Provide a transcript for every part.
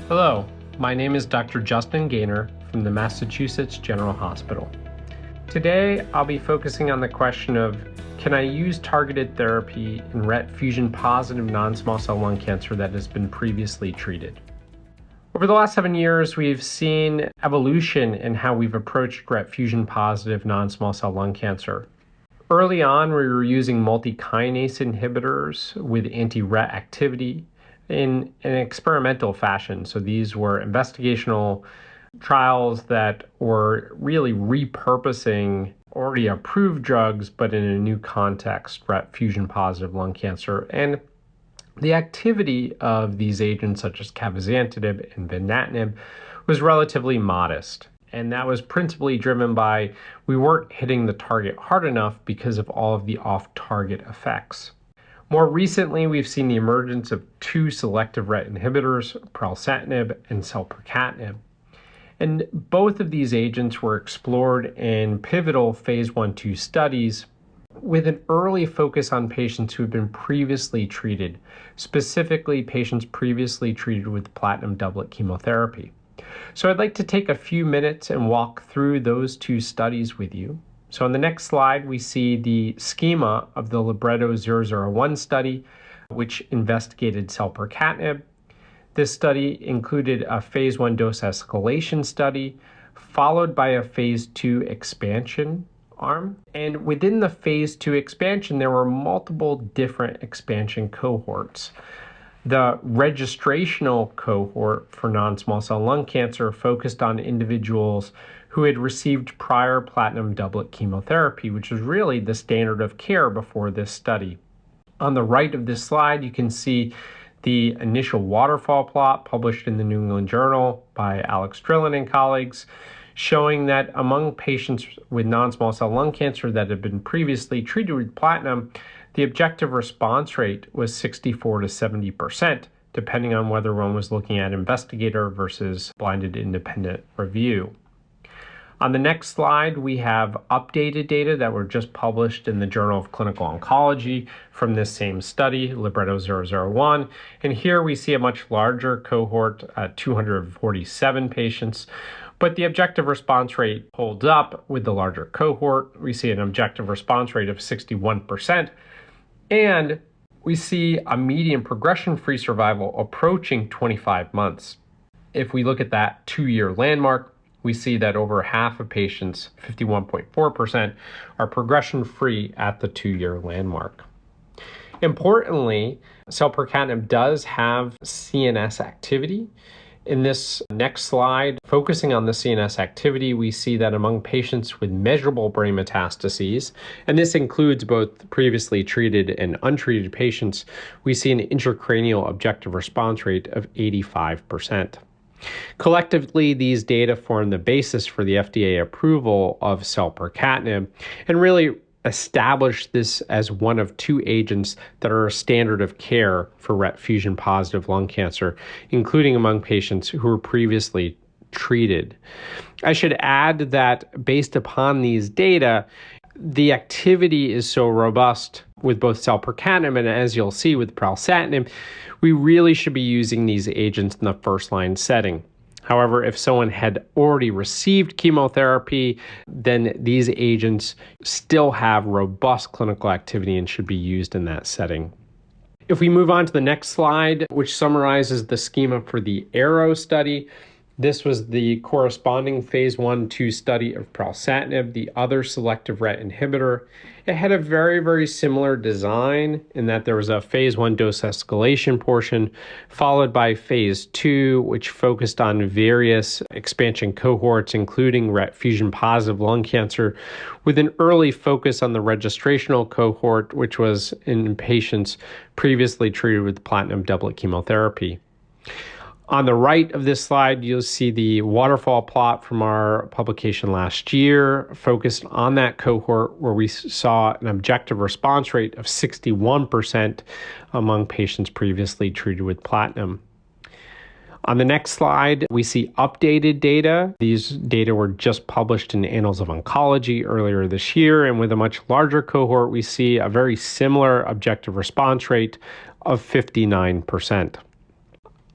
Hello, my name is Dr. Justin Gaynor from the Massachusetts General Hospital. Today, I'll be focusing on the question of, can I use targeted therapy in RET-fusion-positive non-small cell lung cancer that has been previously treated? Over the last 7 years, we've seen evolution in how we've approached RET-fusion-positive non-small cell lung cancer. Early on, we were using multi-kinase inhibitors with anti-RET activity in an experimental fashion. So these were investigational trials that were really repurposing already approved drugs, but in a new context, RET-fusion-positive lung cancer. And the activity of these agents, such as cabozantinib and Vandatinib, was relatively modest. And that was principally driven by we weren't hitting the target hard enough because of all of the off-target effects. More recently, we've seen the emergence of two selective RET inhibitors, Pralsetinib and Selpercatinib. And both of these agents were explored in pivotal phase 1/2 studies with an early focus on patients who had been previously treated, specifically patients previously treated with platinum doublet chemotherapy. So I'd like to take a few minutes and walk through those two studies with you. So on the next slide, we see the schema of the Libretto 001 study, which investigated Selpercatinib. This study included a phase 1 dose escalation study, followed by a phase 2 expansion arm. And within the phase 2 expansion, there were multiple different expansion cohorts. The registrational cohort for non-small cell lung cancer focused on individuals who had received prior platinum doublet chemotherapy, which was really the standard of care before this study. On the right of this slide, you can see the initial waterfall plot published in the New England Journal by Alex Drillin and colleagues, showing that among patients with non-small cell lung cancer that had been previously treated with platinum, the objective response rate was 64 to 70%, depending on whether one was looking at investigator versus blinded independent review. On the next slide, we have updated data that were just published in the Journal of Clinical Oncology from this same study, Libretto 001. And here we see a much larger cohort, 247 patients. But the objective response rate holds up with the larger cohort. We see an objective response rate of 61%. And we see a median progression-free survival approaching 25 months. If we look at that 2-year landmark, we see that over half of patients, 51.4%, are progression-free at the 2-year landmark. Importantly, Selpercatinib does have CNS activity. In this next slide, focusing on the CNS activity, we see that among patients with measurable brain metastases, and this includes both previously treated and untreated patients, we see an intracranial objective response rate of 85%. Collectively, these data form the basis for the FDA approval of Selpercatinib and really establish this as one of two agents that are a standard of care for RET-fusion-positive lung cancer, including among patients who were previously treated. I should add that based upon these data, the activity is so robust with both Selpercatinib and, as you'll see, with Pralsetinib, we really should be using these agents in the first-line setting. However, if someone had already received chemotherapy, then these agents still have robust clinical activity and should be used in that setting. If we move on to the next slide, which summarizes the schema for the ARROW study, this was the corresponding phase 1/2 study of Pralsetinib, the other selective RET inhibitor. It had a very, very similar design in that there was a phase 1 dose escalation portion, followed by phase 2, which focused on various expansion cohorts, including RET-fusion-positive lung cancer, with an early focus on the registrational cohort, which was in patients previously treated with platinum doublet chemotherapy. On the right of this slide, you'll see the waterfall plot from our publication last year, focused on that cohort where we saw an objective response rate of 61% among patients previously treated with platinum. On the next slide, we see updated data. These data were just published in Annals of Oncology earlier this year, and with a much larger cohort, we see a very similar objective response rate of 59%.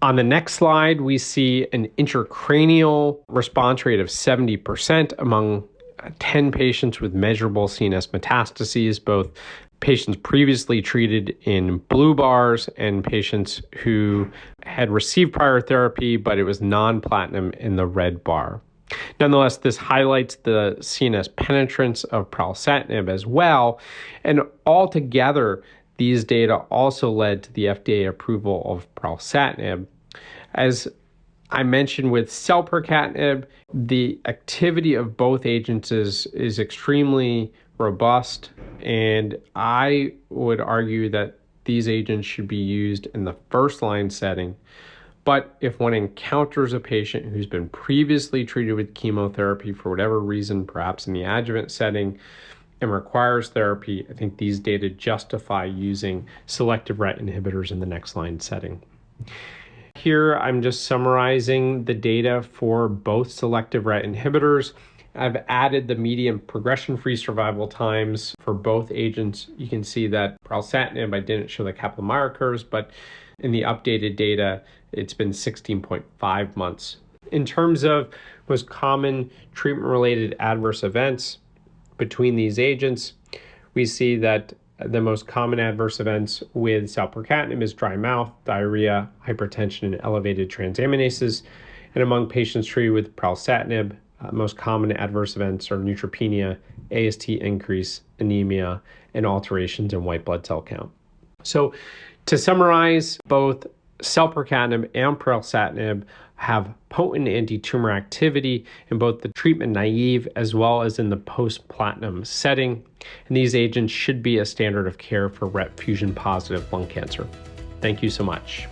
On the next slide, we see an intracranial response rate of 70% among 10 patients with measurable CNS metastases, both patients previously treated in blue bars and patients who had received prior therapy, but it was non-platinum in the red bar. Nonetheless, this highlights the CNS penetrance of Pralsetinib as well, and altogether, these data also led to the FDA approval of Pralsetinib. As I mentioned with Selpercatinib, the activity of both agents is extremely robust, and I would argue that these agents should be used in the first-line setting. But if one encounters a patient who's been previously treated with chemotherapy for whatever reason, perhaps in the adjuvant setting, and requires therapy, I think these data justify using selective RET inhibitors in the next line setting. Here, I'm just summarizing the data for both selective RET inhibitors. I've added the median progression-free survival times for both agents. You can see that Pralsetinib, I didn't show the Kaplan-Meier curves, but in the updated data, it's been 16.5 months. In terms of most common treatment-related adverse events between these agents, we see that the most common adverse events with Selpercatinib is dry mouth, diarrhea, hypertension, and elevated transaminases. And among patients treated with Pralsetinib, most common adverse events are neutropenia, AST increase, anemia, and alterations in white blood cell count. So to summarize, both Selpercatinib and Pralsetinib have potent anti-tumor activity in both the treatment-naive as well as in the post-platinum setting, and these agents should be a standard of care for RET-fusion-positive lung cancer. Thank you so much.